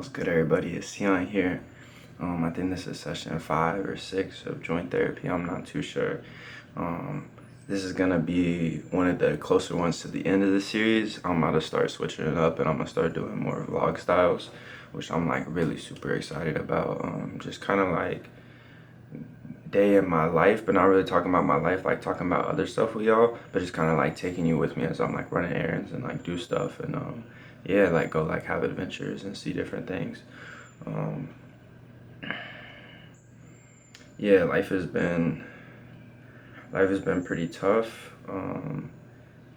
What's good, everybody? It's Sion here. I think this is session 5 or 6 of joint therapy. I'm not too sure. Um, this is gonna be one of the closer ones to the end of the series. I'm about to start switching it up, and I'm gonna start doing more vlog styles, which I'm like really super excited about. Just kind of like day in my life, but not really talking about my life, like talking about other stuff with y'all, but just kind of like taking you with me as I'm like running errands and like do stuff and yeah, like go like have adventures and see different things. Um, yeah, life has been pretty tough.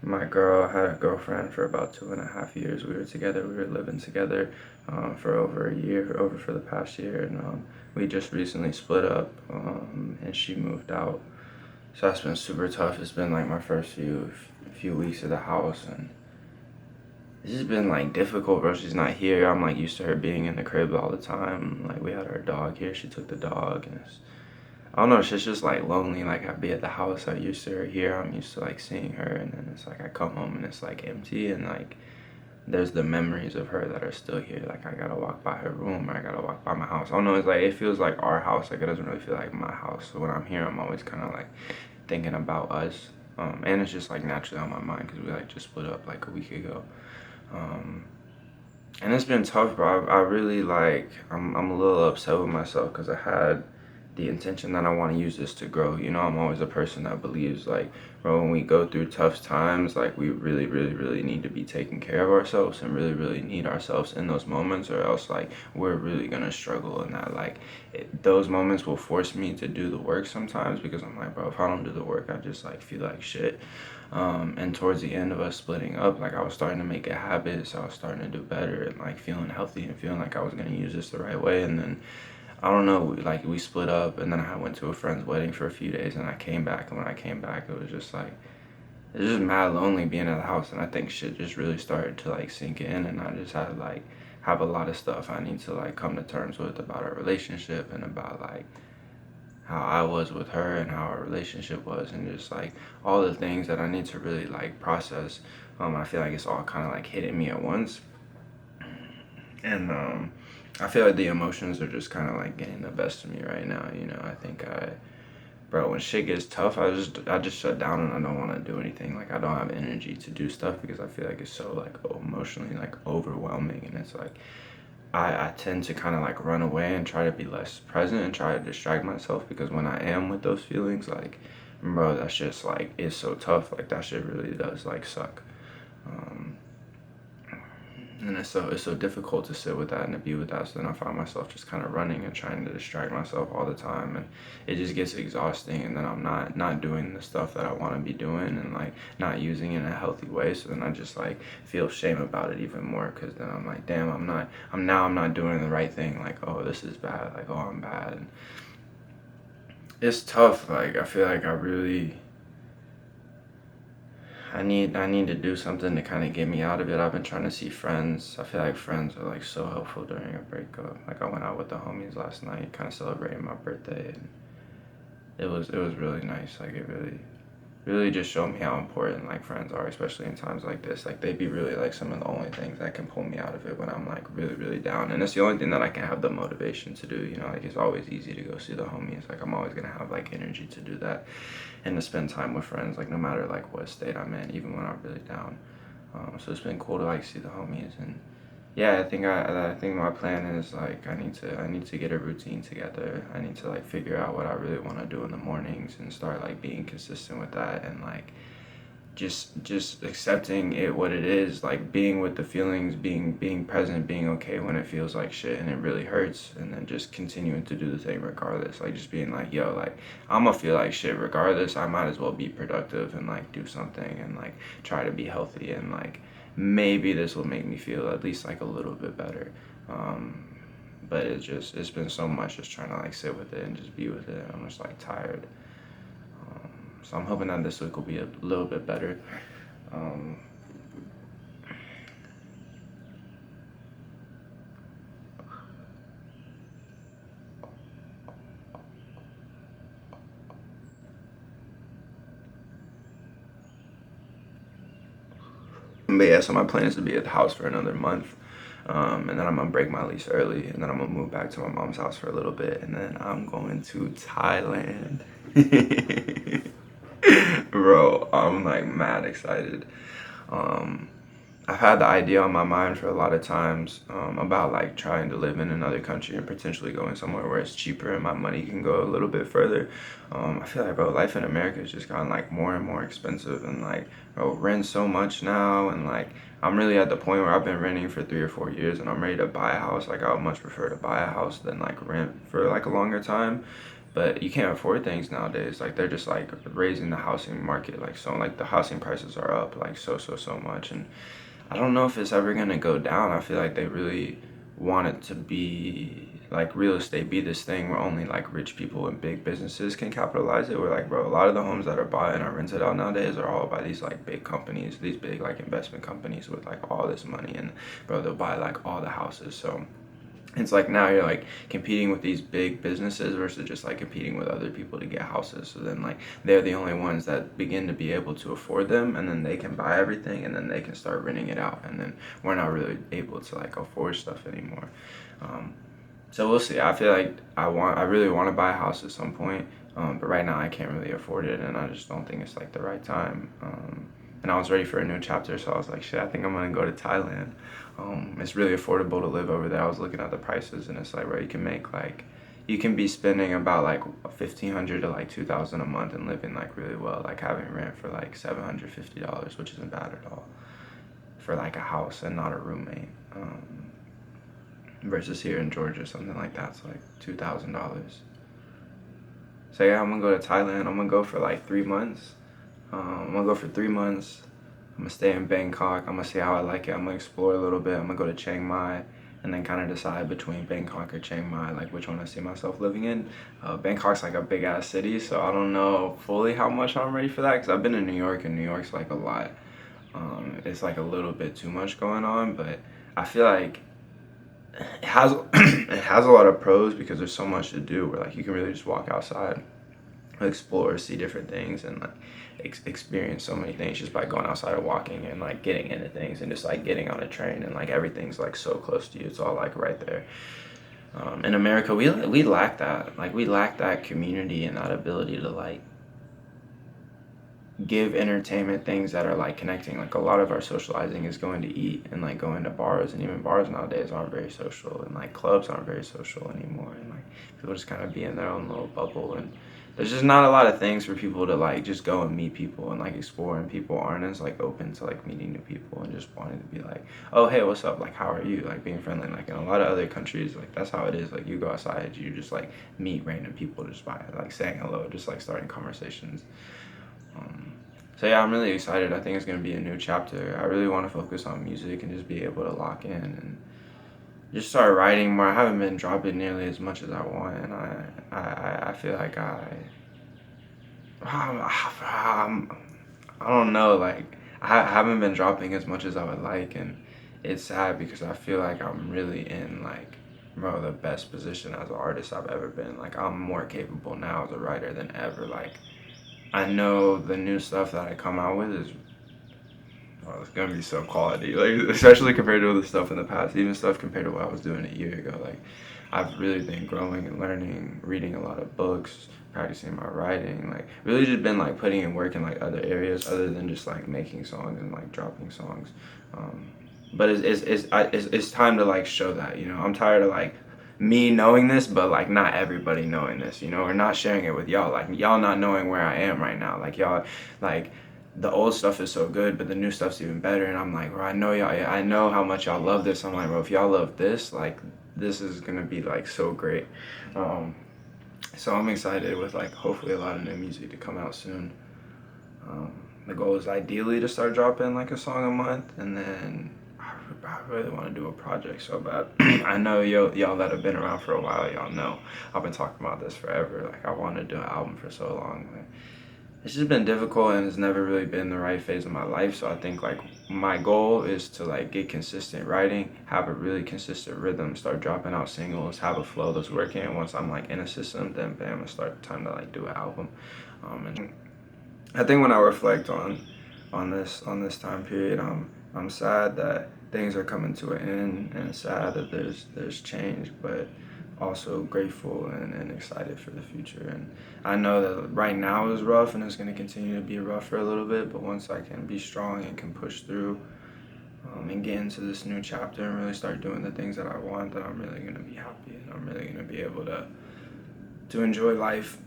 My girl had a girlfriend for about 2.5 years. We were together. We were living together for over a year, over for the past year, and we just recently split up, and she moved out. So that's been super tough. It's been like my first few weeks of the house, and this has been like difficult, bro. She's not here. I'm like used to her being in the crib all the time. Like we had our dog here. She took the dog, and I don't know. She's just like lonely. Like I'd be at the house. I used to her here. I'm used to like seeing her, and then it's like I come home and it's like empty, and like there's the memories of her that are still here. Like I gotta walk by her room, or I gotta walk by my house. I don't know. It's like it feels like our house. Like it doesn't really feel like my house. So when I'm here, I'm always kind of like thinking about us. And it's just like naturally on my mind because we like just split up like a week ago. Um, and it's been tough, bro. I really like, I'm a little upset with myself because I had the intention that I want to use this to grow. You know, I'm always a person that believes like, bro, when we go through tough times, like we really, really, really need to be taking care of ourselves and really, really need ourselves in those moments, or else like we're really gonna struggle. And that like those moments will force me to do the work sometimes because I'm like, bro, if I don't do the work, I just like feel like shit. And towards the end of us splitting up, like I was starting to make a habit, so I was starting to do better and like feeling healthy and feeling like I was gonna use this the right way. And then I don't know, we split up, and then I went to a friend's wedding for a few days, and I came back, and when I came back, it was just like it was just mad lonely being at the house, and I think shit just really started to like sink in, and I just had like have a lot of stuff I need to like come to terms with about our relationship and about like how I was with her and how our relationship was, and just like all the things that I need to really like process. I feel like it's all kind of like hitting me at once, and I feel like the emotions are just kind of like getting the best of me right now. You know, I think bro, when shit gets tough, I just shut down and I don't want to do anything. Like I don't have energy to do stuff because I feel like it's so like emotionally like overwhelming, and it's like I tend to kind of like run away and try to be less present and try to distract myself because when I am with those feelings, like, bro, that's just like, it's so tough. Like, that shit really does like suck. Um, and it's so difficult to sit with that and to be with that. So then I find myself just kind of running and trying to distract myself all the time, and it just gets exhausting. And then I'm not doing the stuff that I want to be doing, and like not using it in a healthy way. So then I just like feel shame about it even more because then I'm like, damn, I'm not doing the right thing. Like, oh, this is bad. Like, oh, I'm bad. And it's tough. Like I feel like I need to do something to kind of get me out of it. I've been trying to see friends. I feel like friends are like so helpful during a breakup. Like I went out with the homies last night, kind of celebrating my birthday, and it was really nice. Like it really just showed me how important like friends are, especially in times like this. Like they'd be really like some of the only things that can pull me out of it when I'm like really, really down. And it's the only thing that I can have the motivation to do. You know, like it's always easy to go see the homies. Like I'm always gonna have like energy to do that and to spend time with friends, like no matter like what state I'm in, even when I'm really down. So it's been cool to like see the homies, and yeah, I think my plan is like I need to get a routine together. I need to like figure out what I really want to do in the mornings and start like being consistent with that, and like just accepting it what it is, like being with the feelings, being present, being okay when it feels like shit and it really hurts, and then just continuing to do the thing regardless. Like just being like, yo, like I'm gonna feel like shit regardless. I might as well be productive and like do something and like try to be healthy, and like maybe this will make me feel at least like a little bit better. But it's been so much just trying to like sit with it and just be with it. I'm just like tired. So I'm hoping that this week will be a little bit better. Um, but yeah, so my plan is to be at the house for another month. And then I'm gonna break my lease early, and then I'm gonna move back to my mom's house for a little bit, and then I'm going to Thailand. Bro, I'm like mad excited. Um, I've had the idea on my mind for a lot of times about like trying to live in another country and potentially going somewhere where it's cheaper and my money can go a little bit further. I feel like, bro, life in America has just gotten like more and more expensive, and like, bro, rent so much now, and like I'm really at the point where I've been renting for 3 or 4 years and I'm ready to buy a house. Like I would much prefer to buy a house than like rent for like a longer time. But you can't afford things nowadays. Like they're just like raising the housing market, like so like the housing prices are up like so much, and I don't know if it's ever gonna go down. I feel like they really want it to be like real estate be this thing where only like rich people and big businesses can capitalize it. Where like, bro, a lot of the homes that are bought and are rented out nowadays are all by these like big companies, these big like investment companies with like all this money, and bro, they'll buy like all the houses. So it's like now you're like competing with these big businesses versus just like competing with other people to get houses. So then like they're the only ones that begin to be able to afford them, and then they can buy everything, and then they can start renting it out, and then we're not really able to like afford stuff anymore. Um, so we'll see. I feel like I really want to buy a house at some point, but right now I can't really afford it, and I just don't think it's like the right time. And I was ready for a new chapter, so I was like, shit, I think I'm gonna go to Thailand. It's really affordable to live over there. I was looking at the prices, and it's like, where you can make like, you can be spending about like 1,500 to like 2,000 a month and living like really well, like having rent for like $750, which isn't bad at all for like a house and not a roommate. Versus here in Georgia, something like that's like $2,000. So yeah, I'm gonna go to Thailand. I'm gonna go for like 3 months. I'm gonna go for 3 months. I'm gonna stay in Bangkok. I'm gonna see how I like it. I'm gonna explore a little bit. I'm gonna go to Chiang Mai, and then kind of decide between Bangkok or Chiang Mai, like which one I see myself living in. Bangkok's like a big ass city, so I don't know fully how much I'm ready for that, because I've been in New York, and New York's like a lot. It's like a little bit too much going on, but I feel like it has it has a lot of pros because there's so much to do, where like you can really just walk outside, explore, see different things, and like experience so many things just by going outside and walking and like getting into things, and just like getting on a train, and like everything's like so close to you. It's all like right there. In America, we lack that. Like we lack that community and that ability to like give entertainment things that are like connecting. Like a lot of our socializing is going to eat and like going to bars, and even bars nowadays aren't very social, and like clubs aren't very social anymore, and like people just kind of be in their own little bubble, and there's just not a lot of things for people to like just go and meet people and like explore, and people aren't as like open to like meeting new people and just wanting to be like, oh hey, what's up, like how are you, like being friendly. Like in a lot of other countries, like that's how it is. Like you go outside, you just like meet random people just by like saying hello, just like starting conversations. So yeah, I'm really excited. I think it's gonna be a new chapter. I really want to focus on music and just be able to lock in and just start writing more. I haven't been dropping nearly as much as I want, and I feel like I don't know, like I haven't been dropping as much as I would like, and it's sad because I feel like I'm really in like, bro, the best position as an artist I've ever been. Like I'm more capable now as a writer than ever. Like I know the new stuff that I come out with is, well, it's gonna be so quality, like especially compared to the stuff in the past, even stuff compared to what I was doing a year ago. Like I've really been growing and learning, reading a lot of books, practicing my writing, like really just been like putting in work in like other areas other than just like making songs and like dropping songs. Um, but it's time to like show that, you know. I'm tired of like me knowing this, but like not everybody knowing this, you know, or not sharing it with y'all. Like y'all not knowing where I am right now. Like y'all, like the old stuff is so good, but the new stuff's even better. And I'm like, bro, I know y'all. I know how much y'all love this. I'm like, bro, if y'all love this, like this is gonna be like so great. Um, so I'm excited with like hopefully a lot of new music to come out soon. The goal is ideally to start dropping like a song a month, and then I really want to do a project so bad. I know y'all that have been around for a while, y'all know I've been talking about this forever. Like I wanted to do an album for so long. Like, it's just been difficult, and it's never really been the right phase of my life. So I think like my goal is to like get consistent writing, have a really consistent rhythm, start dropping out singles, have a flow that's working. And once I'm like in a system, then bam, it's start time to like do an album. And I think when I reflect on this time period, I'm sad that things are coming to an end, and sad that there's change, but also grateful and excited for the future. And I know that right now is rough and it's going to continue to be rough for a little bit, but once I can be strong and can push through, and get into this new chapter and really start doing the things that I want, then I'm really going to be happy, and I'm really going to be able to enjoy life.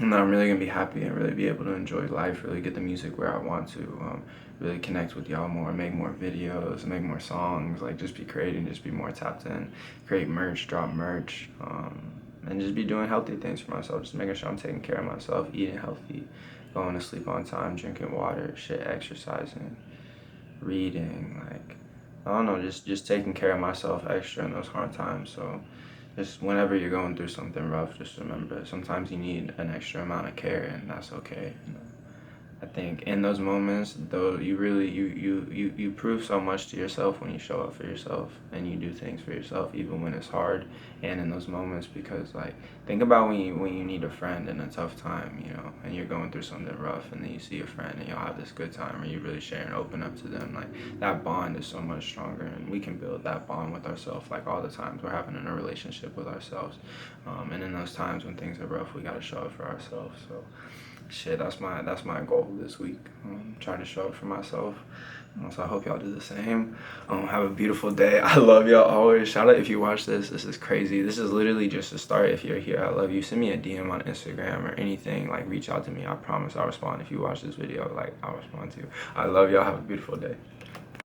And I'm really gonna be happy and really be able to enjoy life, really get the music where I want to, really connect with y'all more, make more videos, make more songs, like just be creating, just be more tapped in, create merch, drop merch, and just be doing healthy things for myself, just making sure I'm taking care of myself, eating healthy, going to sleep on time, drinking water, exercising, reading, like, I don't know, just taking care of myself extra in those hard times. So just whenever you're going through something rough, just remember sometimes you need an extra amount of care, and that's okay. I think in those moments, though, you really you prove so much to yourself when you show up for yourself and you do things for yourself, even when it's hard. And in those moments, because like think about when you need a friend in a tough time, and you're going through something rough, and then you see a friend and y'all have this good time, or you really share and open up to them. Like that bond is so much stronger, and we can build that bond with ourselves. Like all the times we're having in a relationship with ourselves, and in those times when things are rough, we gotta show up for ourselves. So shit, that's my goal this week. Trying to show up for myself. So I hope y'all do the same. Have a beautiful day. I love y'all always. Shout out if you watch this. This is crazy. This is literally just a start. If you're here, I love you. Send me a DM on Instagram or anything. Like reach out to me. I promise I'll respond. If you watch this video, like I'll respond to you. I love y'all. Have a beautiful day.